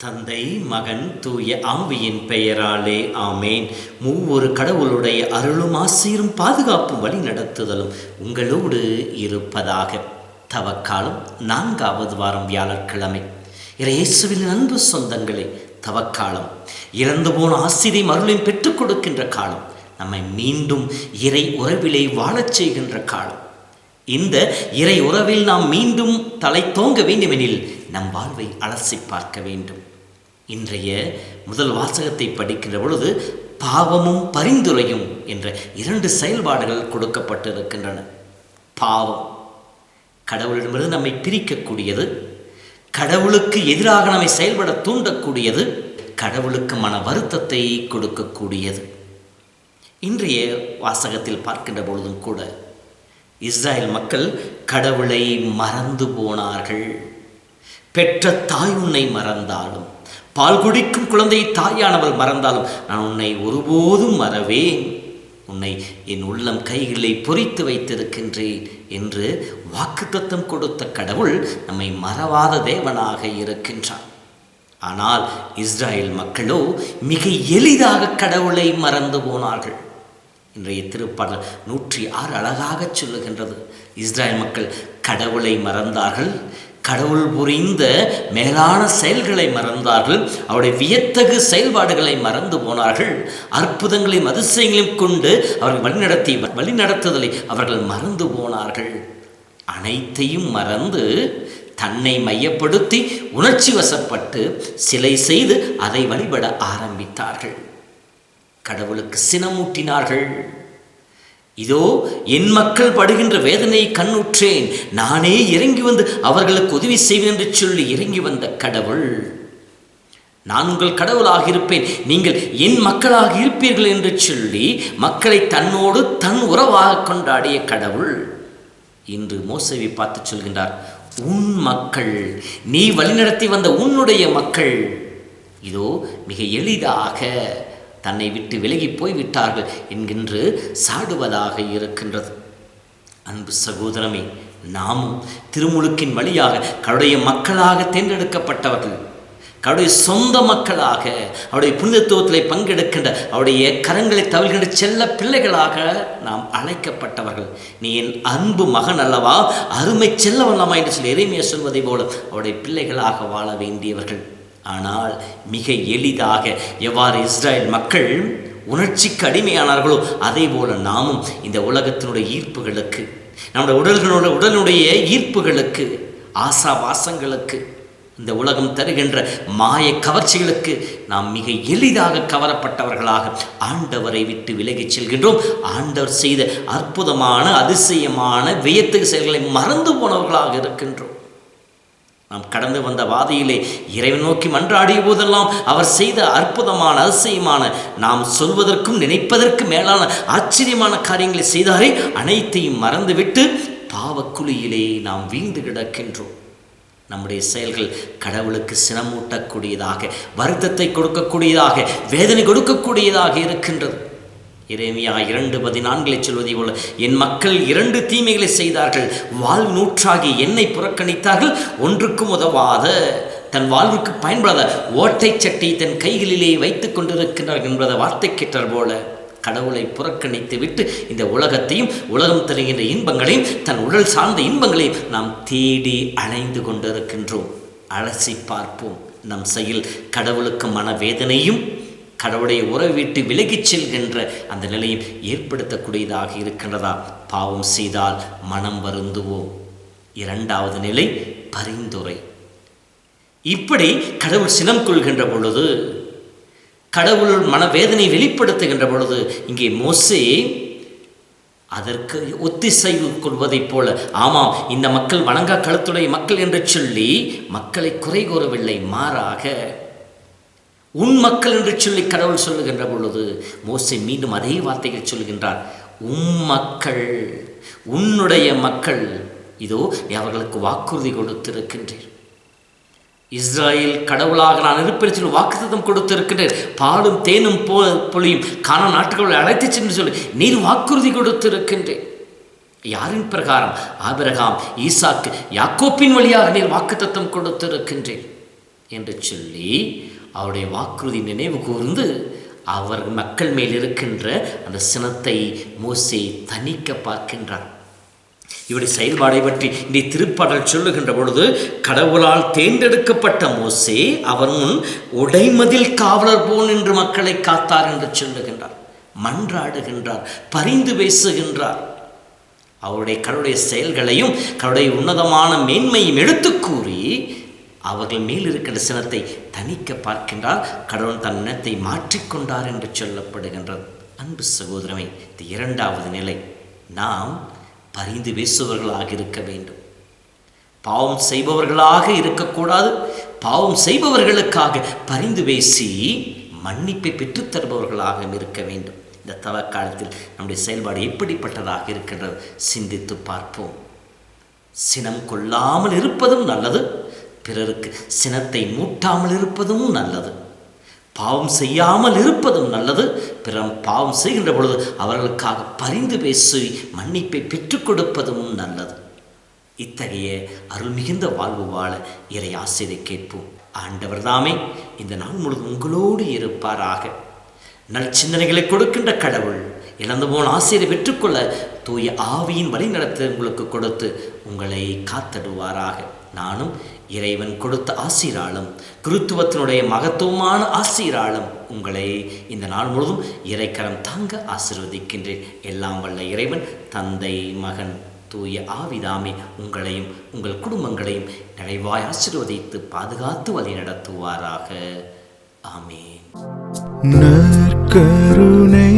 தந்தை, மகன், தூய ஆவியின் பெயராலே ஆமேன். மூவொரு கடவுளுடைய அருளும் ஆசீரும் பாதுகாப்பும் வழி நடத்துதலும் உங்களோடு இருப்பதாக. தவக்காலம் 4வது வாரம் வியாழக்கிழமை. இயேசுவின் அன்பு சொந்தங்களே, தவக்காலம் இறந்து போன ஆசிரியம் அருளையும் பெற்றுக் கொடுக்கின்ற காலம். நம்மை மீண்டும் இறை உறவிலே வாழச் செய்கின்ற காலம். இந்த இறை உறவில் நாம் மீண்டும் தலை தோங்க வேண்டுமெனில் நம் வாழ்வை அலசி பார்க்க வேண்டும். இன்றைய முதல் வாசகத்தை படிக்கின்ற பொழுது பாவமும் பரிந்துரையும் என்ற 2 செயல்பாடுகள் கொடுக்கப்பட்டிருக்கின்றன. பாவம் கடவுளிடமிருந்து நம்மை பிரிக்கக்கூடியது, கடவுளுக்கு எதிராக நம்மை செயல்பட தூண்டக்கூடியது, கடவுளுக்கு மன வருத்தத்தை கொடுக்கக்கூடியது. இன்றைய வாசகத்தில் பார்க்கின்ற பொழுதும் கூட இஸ்ராயல் மக்கள் கடவுளை மறந்து போனார்கள். பெற்ற தாய் உன்னை மறந்தாலும், பால் குடிக்கும் குழந்தை தாயானவள் மறந்தாலும், நான் உன்னை ஒருபோதும் மறவேன், உன்னை என் உள்ளம் கைகளை பொறித்து வைத்திருக்கின்றேன் என்று வாக்குத்தத்தம் கொடுத்த கடவுள் நம்மை மறவாத தேவனாக இருக்கின்றார். ஆனால் இஸ்ராயல் மக்களோ மிக எளிதாக கடவுளை மறந்து போனார்கள். இன்றைய திருப்பாடல் 106 அழகாக சொல்லுகின்றது. இஸ்ராயல் மக்கள் கடவுளை மறந்தார்கள், கடவுள் புரிந்த மேலான செயல்களை மறந்தார்கள், அவருடைய வியத்தகு செயல்பாடுகளை மறந்து போனார்கள், அற்புதங்களையும் அதிசயங்களையும் கொண்டு அவர்கள் வழிநடத்துதலை அவர்கள் மறந்து போனார்கள். அனைத்தையும் மறந்து தன்னை மையப்படுத்தி உணர்ச்சி வசப்பட்டு சிலை செய்து அதை வழிபட ஆரம்பித்தார்கள். கடவுளுக்கு சினமூட்டினார்கள். இதோ என் மக்கள் படுகின்ற வேதனையை கண்ணுற்றேன், நானே இறங்கி வந்து அவர்களுக்கு உதவி செய்வேன் என்று சொல்லி இறங்கி வந்த கடவுள், நான் உங்கள் கடவுளாக இருப்பேன், நீங்கள் என் மக்களாக இருப்பீர்கள் என்று சொல்லி மக்களை தன்னோடு தன் உறவாக கொண்டாடிய கடவுள் இன்று மோசேவை பார்த்து சொல்கின்றார், உன் மக்கள், நீ வழிநடத்தி வந்த உன்னுடைய மக்கள் இதோ மிக எளிதாக தன்னை விட்டு விலகி போய்விட்டார்கள் என்கின்று சாடுவதாக இருக்கின்றது. அன்பு சகோதரமே, நாமும் திருமுழுக்கின் வழியாக கடவுளுடைய மக்களாக தேர்ந்தெடுக்கப்பட்டவர்கள், கடவுளுடைய சொந்த மக்களாக அவருடைய புனிதத்துவத்திலே பங்கெடுக்கின்ற அவருடைய கரங்களை தவிர்க்கின்ற செல்ல பிள்ளைகளாக நாம் அழைக்கப்பட்டவர்கள். நீ என் அன்பு மகன் அல்லவா, அருமை செல்லவல்லமா என்று சொல்லி எரேமியா சொல்வதை போல அவருடைய பிள்ளைகளாக வாழ வேண்டியவர்கள். ஆனால் மிக எளிதாக எவ்வாறு இஸ்ராயல் மக்கள் உணர்ச்சிக்கு அடிமையானார்களோ அதே போல நாமும் இந்த உலகத்தினுடைய ஈர்ப்புகளுக்கு, நம்முடைய உடலுடைய ஈர்ப்புகளுக்கு, ஆசாபாசங்களுக்கு, இந்த உலகம் தருகின்ற மாய கவர்ச்சிகளுக்கு நாம் மிக எளிதாக கவரப்பட்டவர்களாக ஆண்டவரை விட்டு விலகிச் செல்கின்றோம். ஆண்டவர் செய்த அற்புதமான அதிசயமான வியத்தகு செயல்களை மறந்து போனவர்களாக இருக்கின்றோம். நாம் கடந்து வந்த வாதையிலே இறைவன் நோக்கி மன்றாடிய போதெல்லாம் அவர் செய்த அற்புதமான அதிசயமான, நாம் சொல்வதற்கும் நினைப்பதற்கு மேலான ஆச்சரியமான காரியங்களை செய்தாரே, அனைத்தையும் மறந்துவிட்டு பாவக்குழியிலே நாம் வீழ்ந்து கிடக்கின்றோம். நம்முடைய செயல்கள் கடவுளுக்கு சினமூட்டக்கூடியதாக, வருத்தத்தை கொடுக்கக்கூடியதாக, வேதனை கொடுக்கக்கூடியதாக இருக்கின்றது. எரேமியா 2:14 சொல்வதை போல, என் மக்கள் 2 தீமைகளை செய்தார்கள், வாழ்வு நூற்றாகி என்னை புறக்கணித்தார்கள், ஒன்றுக்கும் உதவாத தன் வாழ்வுக்கு பயன்படாத ஓட்டை சட்டை தன் கைகளிலே வைத்துக் கொண்டிருக்கின்றார்கள் என்பதை வார்த்தை கேட்டார் போல கடவுளை புறக்கணித்து விட்டு இந்த உலகத்தையும் உலகம் தருகின்ற இன்பங்களையும் தன் உடல் சார்ந்த இன்பங்களையும் நாம் தேடி அலைந்து கொண்டிருக்கின்றோம். அலசி பார்ப்போம். நம் செயல் கடவுளுக்கு மனவேதனையும் கடவுளுடைய உறவை விட்டு விலகிச் செல்கின்ற அந்த நிலையும் ஏற்படுத்தக்கூடியதாக இருக்கின்றதா? பாவம் செய்தால் மனம் வருந்துவோம். 2வது நிலை பரிந்துரை. இப்படி கடவுள் சினம் கொள்கின்ற பொழுது, கடவுள் மனவேதனை வெளிப்படுத்துகின்ற பொழுது, இங்கே மோசே அதற்கு ஒத்திசைவு கொள்வதைப் போல, ஆமாம் இந்த மக்கள் வணங்கா கழுத்துடைய மக்கள் என்று சொல்லி மக்களை குறை கூறவில்லை, மாறாக உன் மக்கள் என்று சொல்லி கடவுள் சொல்லுகின்ற பொழுது மோசே மீண்டும் அதே வார்த்தைகள் சொல்கின்றார், மக்கள், உன்னுடைய மக்கள், இதோ அவர்களுக்கு வாக்குறுதி கொடுத்திருக்கின்றேன். இஸ்ராயேல் கடவுளாக நான் இருப்பேன் சொல்லி வாக்குத்தத்தம் கொடுத்திருக்கின்றேன். பாலும் தேனும் பொழியும் கானான் நாட்டுகளை அழைத்து சென்று சொல்லி நீர் வாக்குறுதி கொடுத்திருக்கின்றேன். யாரின் பிரகாரம்? ஆபிரகாம், ஈசாக்கு, யாக்கோப்பின் வழியாக நீர் வாக்குத்தத்தம் கொடுத்திருக்கின்றேன் என்று சொல்லி அவருடைய வாக்குறுதி நினைவு கூர்ந்து அவர் மக்கள் மேல் இருக்கின்ற அந்த சினத்தை மோசே தணிக்க பார்க்கின்றார். இவருடைய செயல்பாடை பற்றி இந்த திருப்பாடல் சொல்லுகின்ற பொழுது, கடவுளால் தேர்ந்தெடுக்கப்பட்ட மோசே அவர் முன் உடைமதில் காவலர் போல் நின்று மக்களை காத்தார் என்று சொல்லுகின்றார். மன்றாடுகின்றார், பரிந்து பேசுகின்றார். அவருடைய கடவுளுடைய செயல்களையும் கடவுளுடைய உன்னதமான மேன்மையும் எடுத்து கூறி அவர்கள் மேல் இருக்கின்ற சினத்தை தணிக்க பார்க்கின்றார். கடவுள் தன் இனத்தை மாற்றிக்கொண்டார் என்று சொல்லப்படுகின்றது. அன்பு சகோதரமே, இது இரண்டாவது நிலை. நாம் பரிந்து பேசுபவர்களாக இருக்க வேண்டும். பாவம் செய்பவர்களாக இருக்கக்கூடாது. பாவம் செய்பவர்களுக்காக பரிந்து பேசி மன்னிப்பை பெற்றுத்தருபவர்களாக இருக்க வேண்டும். இந்த தவ காலத்தில் நம்முடைய செயல்பாடு எப்படிப்பட்டதாக இருக்கின்றது சிந்தித்து பார்ப்போம். சினம் கொள்ளாமல் இருப்பதும் நல்லது, பிறருக்கு சினத்தை மூட்டாமல் இருப்பதும் நல்லது. பாவம் செய்யாமல் இருப்பதும் நல்லது, பிறர் பாவம் செய்கின்ற பொழுது அவர்களுக்காக பரிந்து பேசி மன்னிப்பை பெற்றுக் கொடுப்பதும் நல்லது. இத்தகைய அருள் மிகுந்த வாழ்வு வாழ இறை ஆசிரியை கேட்போம். ஆண்டவர் தாமே இந்த நாள் முழுவதும் உங்களோடு இருப்பாராக. நற்சிந்தனைகளை கொடுக்கின்ற கடவுள் இழந்து போன ஆசிரியரை பெற்றுக்கொள்ள தூய ஆவியின் வழி நடத்த உங்களுக்கு கொடுத்து உங்களை காத்தடுவாராக. நானும் இறைவன் கொடுத்த ஆசீராலும் கிறித்துவத்தினுடைய மகத்துவமான ஆசீராலும் உங்களை இந்த நாள் முழுவதும் இறைக்கரம் தாங்க ஆசீர்வதிக்கின்றேன். எல்லாம் வல்ல இறைவன் தந்தை, மகன், தூய ஆவிதாமே உங்களையும் உங்கள் குடும்பங்களையும் நிறைவாய் ஆசீர்வதித்து பாதுகாத்து வழி நடத்துவாராக. ஆமென். நற்கருணை